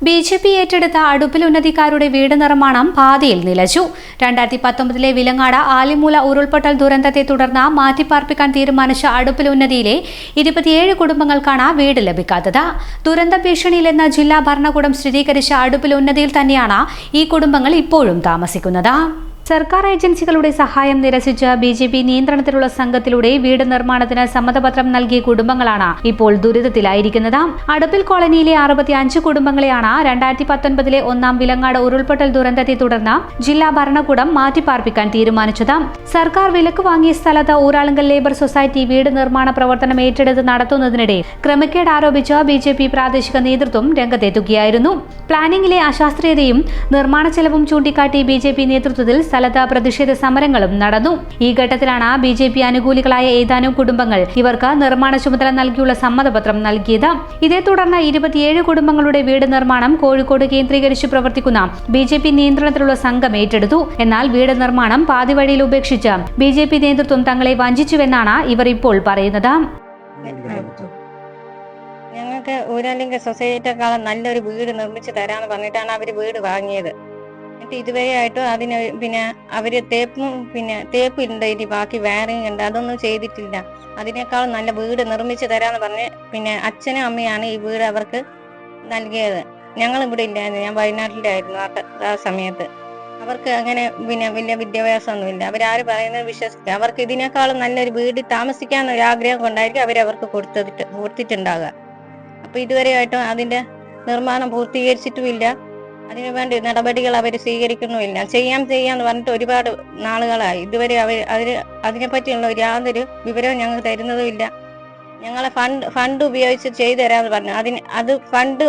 BJP. ഏറ്റെടുത്ത അടുപ്പിൽ ഉന്നതിക്കാരുടെ വീട് നിർമ്മാണം പാതിയിൽ നിലച്ചു. 2019 വിലങ്ങാട് ആലിമൂല ഉരുൾപൊട്ടൽ ദുരന്തത്തെ തുടർന്ന് മാറ്റിപ്പാർപ്പിക്കാൻ തീരുമാനിച്ച അടുപ്പിൽ ഉന്നതിയിലെ 27 കുടുംബങ്ങൾക്കാണ് വീട് ലഭിക്കാത്തത്. ദുരന്ത ഭീഷണിയിലെന്ന് ജില്ലാ ഭരണകൂടം സ്ഥിരീകരിച്ച അടുപ്പിൽ ഉന്നതിയിൽ തന്നെയാണ് ഈ കുടുംബങ്ങൾ ഇപ്പോഴും താമസിക്കുന്നത്. സർക്കാർ ഏജൻസികളുടെ സഹായം നിരസിച്ച് ബി.ജെ.പി. നിയന്ത്രണത്തിലുള്ള സംഘത്തിലൂടെ വീട് നിർമ്മാണത്തിന് സമ്മതപത്രം നൽകിയ കുടുംബങ്ങളാണ് ഇപ്പോൾ ദുരിതത്തിലായിരിക്കുന്നത്. അടുപ്പിൽ കോളനിയിലെ 65 കുടുംബങ്ങളെയാണ് 2019 ഒന്നാം വിലങ്ങാട് ഉരുൾപൊട്ടൽ ദുരന്തത്തെ തുടർന്ന് ജില്ലാ ഭരണകൂടം മാറ്റിപ്പാർപ്പിക്കാൻ തീരുമാനിച്ചത്. സർക്കാർ വിലക്ക് വാങ്ങിയ സ്ഥലത്ത് ഊരാളുങ്കൽ ലേബർ സൊസൈറ്റി വീട് നിർമ്മാണ പ്രവർത്തനം ഏറ്റെടുത്ത് നടത്തുന്നതിനിടെ ക്രമക്കേട് ആരോപിച്ച് ബി.ജെ.പി. പ്രാദേശിക നേതൃത്വം രംഗത്തെത്തുകയായിരുന്നു. പ്ലാനിംഗിലെ അശാസ്ത്രീയതയും നിർമ്മാണ ചെലവും ചൂണ്ടിക്കാട്ടി ബി.ജെ.പി. നേതൃത്വത്തിൽ സ്ഥലത്ത് പ്രതിഷേധ സമരങ്ങളും നടന്നു. ഈ ഘട്ടത്തിലാണ് ബി.ജെ.പി. അനുകൂലികളായ ഏതാനും കുടുംബങ്ങൾ ഇവർക്ക് നിർമ്മാണ ചുമതല നൽകിയുള്ള സമ്മതപത്രം നൽകിയത്. ഇതേ തുടർന്ന് 27 കുടുംബങ്ങളുടെ വീട് നിർമ്മാണം കോഴിക്കോട് കേന്ദ്രീകരിച്ച് പ്രവർത്തിക്കുന്ന ബി.ജെ.പി. നിയന്ത്രണത്തിലുള്ള സംഘം ഏറ്റെടുത്തു. എന്നാൽ വീട് നിർമ്മാണം പാതിവഴിയിൽ ഉപേക്ഷിച്ച് ബി.ജെ.പി. നേതൃത്വം തങ്ങളെ വഞ്ചിച്ചുവെന്നാണ് ഇവർ ഇപ്പോൾ പറയുന്നത്. ഞങ്ങൾക്ക് ഊരാലിംഗ സൊസൈറ്റിയെക്കാളും നല്ലൊരു വീട് നിർമ്മിച്ച് തരാമെന്ന് പറഞ്ഞിട്ടാണ് അവർ വീട് വാങ്ങിയത്. എന്നിട്ട് ഇതുവരെയായിട്ടും അതിന് അവര് തേപ്പ് ഉണ്ട്, ഇനി ബാക്കി വയറിങ് ഉണ്ട്, അതൊന്നും ചെയ്തിട്ടില്ല. അതിനേക്കാളും നല്ല വീട് നിർമ്മിച്ച് തരാന്ന് പറഞ്ഞ് അച്ഛനും അമ്മയാണ് ഈ വീട് അവർക്ക് നൽകിയത്. ഞങ്ങൾ ഇവിടെ ഇല്ലായിരുന്നു, ഞാൻ വയനാട്ടിലായിരുന്നു ആ സമയത്ത്. അവർക്ക് അങ്ങനെ വലിയ വിദ്യാഭ്യാസമൊന്നുമില്ല. അവരാര് പറയുന്നത് വിശ്വസിക്കുക. അവർക്ക് ഇതിനേക്കാളും നല്ലൊരു വീട് താമസിക്കാന്നൊരു ആഗ്രഹം കൊണ്ടായിരിക്കും അവരവർക്ക് കൊടുത്തിട്ടുണ്ടാകുക. അപ്പൊ ഇതുവരെയായിട്ടും അതിന്റെ നിർമ്മാണം പൂർത്തീകരിച്ചിട്ടുമില്ല. അതിനുവേണ്ടി നടപടികൾ അവർ സ്വീകരിക്കുന്നുമില്ല. ചെയ്യാന്ന് പറഞ്ഞിട്ട് ഒരുപാട് നാളുകളായി. ഇതുവരെ അതിനെപ്പറ്റിയുള്ള യാതൊരു വിവരവും ഞങ്ങൾക്ക് തരുന്നതുമില്ല. ഞങ്ങളെ ഫണ്ട് ഉപയോഗിച്ച് ചെയ്തു തരാമെന്ന് പറഞ്ഞു. അത് ഫണ്ട്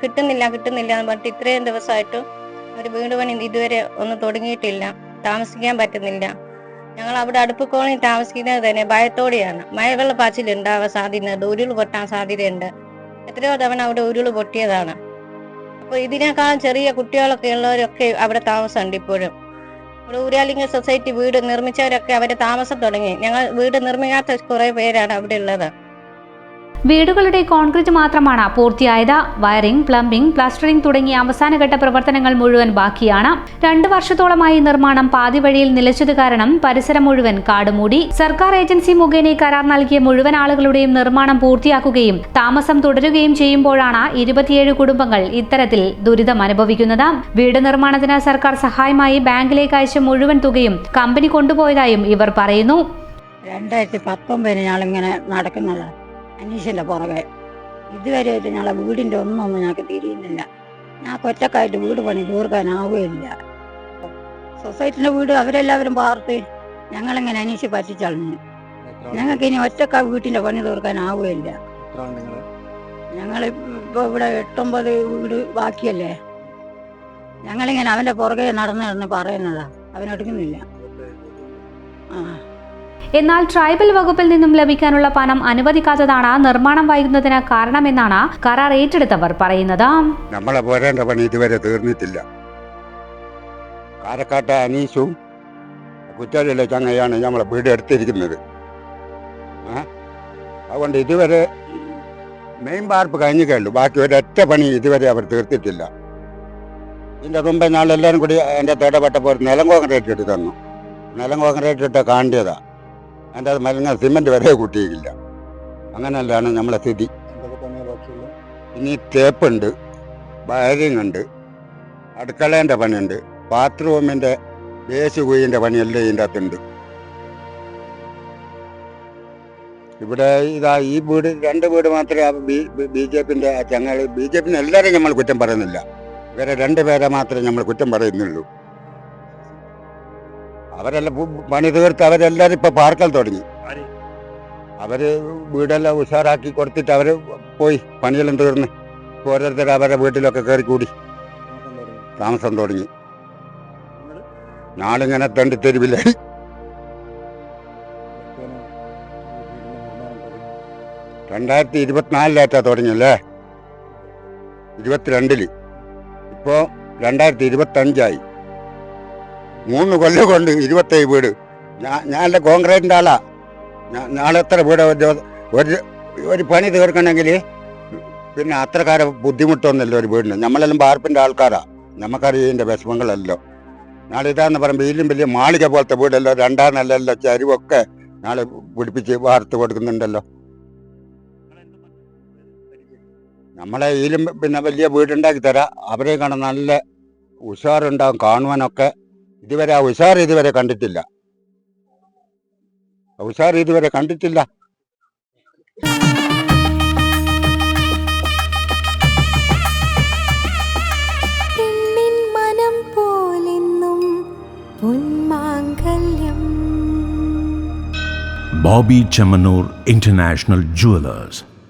കിട്ടുന്നില്ല എന്ന് പറഞ്ഞിട്ട് ഇത്രയും ദിവസമായിട്ടും ഒരു വീട് പണി ഇതുവരെ ഒന്നും തുടങ്ങിയിട്ടില്ല. താമസിക്കാൻ പറ്റുന്നില്ല. ഞങ്ങൾ അവിടെ അടുപ്പ് കോളനി താമസിക്കുന്നത് തന്നെ ഭയത്തോടെയാണ്. മഴവെള്ള പാച്ചിൽ ഉണ്ടാവാൻ സാധ്യതയുണ്ട്, ഉരുൾ പൊട്ടാൻ സാധ്യതയുണ്ട്. എത്രയോ തവണ അവിടെ ഉരുൾ പൊട്ടിയതാണ്. അപ്പൊ ഇതിനേക്കാളും ചെറിയ കുട്ടികളൊക്കെ ഉള്ളവരൊക്കെ അവിടെ താമസമുണ്ട്. ഇപ്പോഴും ഇവിടെ ഊരാലിംഗ സൊസൈറ്റി വീട് നിർമ്മിച്ചവരൊക്കെ അവരെ താമസം തുടങ്ങി. ഞങ്ങൾ വീട് നിർമ്മിക്കാത്ത കുറെ പേരാണ് അവിടെ ഉള്ളത്. വീടുകളുടെ കോൺക്രീറ്റ് മാത്രമാണ് പൂർത്തിയായത്. വയറിംഗ്, പ്ലംബിംഗ്, പ്ലാസ്റ്ററിംഗ് തുടങ്ങിയ അവസാനഘട്ട പ്രവർത്തനങ്ങൾ മുഴുവൻ ബാക്കിയാണ്. 2 വർഷത്തോളമായി നിർമ്മാണം പാതിവഴിയിൽ നിലച്ചത് കാരണം പരിസരം മുഴുവൻ കാടുമൂടി. സർക്കാർ ഏജൻസി മുഖേന കരാർ നൽകിയ മുഴുവൻ ആളുകളുടെയും നിർമ്മാണം പൂർത്തിയാക്കുകയും താമസം തുടരുകയും ചെയ്യുമ്പോഴാണ് 27 കുടുംബങ്ങൾ ഇത്തരത്തിൽ ദുരിതം അനുഭവിക്കുന്നത്. വീട് നിർമ്മാണത്തിന് സർക്കാർ സഹായമായി ബാങ്കിലേക്ക് അയച്ച മുഴുവൻ തുകയും കമ്പനി കൊണ്ടുപോയതായും ഇവർ പറയുന്നു. 2019 ഞാളിങ്ങനെ നടക്കുന്നതാണ് അനീഷിൻ്റെ പുറകെ. ഇതുവരെ ഞങ്ങളെ വീടിൻ്റെ ഒന്നും ഞങ്ങൾക്ക് തിരിയുന്നില്ല. ഞങ്ങൾക്ക് ഒറ്റക്കായിട്ട് വീട് പണി തീർക്കാനാവുകയില്ല. സൊസൈറ്റിൻ്റെ വീട് അവരെല്ലാവരും പാർത്ത് ഞങ്ങളിങ്ങനെ അനീഷ് പറ്റിച്ചളഞ്ഞു. ഞങ്ങൾക്ക് ഇനി ഒറ്റക്ക വീട്ടിൻ്റെ പണി തീർക്കാനാവുകയില്ല. ഞങ്ങൾ ഇപ്പോൾ ഇവിടെ 8-9 വീട് ബാക്കിയല്ലേ. ഞങ്ങളിങ്ങനെ അവൻ്റെ പുറകെ നടന്ന് പറയുന്നതാ, അവനെടുക്കുന്നില്ല. എന്നാൽ ട്രൈബൽ വകുപ്പിൽ നിന്നും ലഭിക്കാനുള്ള പണം അനുവദിക്കാത്തതാണ് നിർമ്മാണം വൈകുന്നതിന് കാരണമെന്നാണ് കരാർ ഏറ്റെടുത്തവർ പറയുന്നത്. നമ്മളെ പോരേണ്ട പണി ഇതുവരെ തീർന്നിട്ടില്ല. കാരക്കാട്ട അനീഷും കുറ്റാലിലെ ചങ്ങയാണ് നമ്മളെ വീട് എടുത്തിരിക്കുന്നത്. അതുകൊണ്ട് ഇതുവരെ മെയിൻ പാർപ്പ് കഴിഞ്ഞിട്ടുള്ളൂ. ബാക്കി ഒരൊറ്റ പണി ഇതുവരെ അവർ തീർത്തിട്ടില്ല. ഇതിൻ്റെ മുമ്പേ നാളെല്ലാവരും കൂടി എൻ്റെ ഇടപെട്ടപ്പോൾ നിലം കോൺക്രീറ്റ് ഇട്ട് തന്നു. നിലം കോൺക്രീറ്റ് ഇട്ട് കാണ്ടിയതാ. അതിൻ്റെ അത് മലങ്ങ സിമെൻറ്റ് വരെ കൂട്ടിയില്ല. അങ്ങനെയല്ലാണ് നമ്മളെ സ്ഥിതി. ഇനി തേപ്പുണ്ട്, വയറിങ് ഉണ്ട്, അടുക്കളേൻ്റെ പണിയുണ്ട്, ബാത്റൂമിൻ്റെ ബേസ് കുയിൻ്റെ പണിയെല്ലാം ഇതിൻ്റെ അകത്തുണ്ട്. ഇവിടെ ഈ വീട് 2 വീട് മാത്രമേ ബി.ജെ.പിൻ്റെ ചങ്ങൾ. ബി.ജെ.പിന് എല്ലാവരും നമ്മൾ കുറ്റം പറയുന്നില്ല. ഇവരെ 2 പേരെ മാത്രമേ നമ്മൾ കുറ്റം പറയുന്നുള്ളൂ. അവരെല്ലാം പണി തീർത്ത് അവരെല്ലാവരും ഇപ്പോൾ പാർക്കൽ തുടങ്ങി. അവർ വീടെല്ലാം ഉഷാറാക്കി കൊടുത്തിട്ട് അവർ പോയി പണിയെല്ലാം തീർന്ന് ഓരോരുത്തർ അവരുടെ വീട്ടിലൊക്കെ കയറി കൂടി താമസം തുടങ്ങി. നാളിങ്ങനെ തെണ്ടിത്തെരുവിലായി. 2024 തുടങ്ങിയല്ലേ, 22 ഇപ്പോൾ 2025 3 കൊല്ലം കൊണ്ട് 27 വീട്. ഞാൻ കോൺക്രീറ്റിൻ്റെ ആളാ. നാളെ എത്ര വീട് ഒരു പണി തീർക്കണമെങ്കിൽ പിന്നെ അത്രക്കാരെ ബുദ്ധിമുട്ടൊന്നുമില്ല ഒരു വീടിന്. നമ്മളെല്ലാം വാർപ്പിൻ്റെ ആൾക്കാരാ, നമുക്കറിയാം ഇതിൻ്റെ വിഷമങ്ങളല്ലോ. നാളെ ഇതാന്ന് പറയുമ്പോൾ ഇതിലും വലിയ മാളിക പോലത്തെ വീടല്ലോ, 2-ാം നിലയല്ലോ, ചരിവൊക്കെ നാളെ പിടിപ്പിച്ച് വാർത്ത് കൊടുക്കുന്നുണ്ടല്ലോ. നമ്മളെ ഇതിലും പിന്നെ വലിയ വീടുണ്ടാക്കി തരാം, അവരെ കാണാൻ നല്ല ഉഷാറുണ്ടാകും കാണുവാനൊക്കെ. ഇതുവരെ ആ ഉഷാർ ഇതുവരെ കണ്ടിട്ടില്ല, ഉഷാർ ഇതുവരെ കണ്ടിട്ടില്ല. Bobby Chamanur International Jewelers.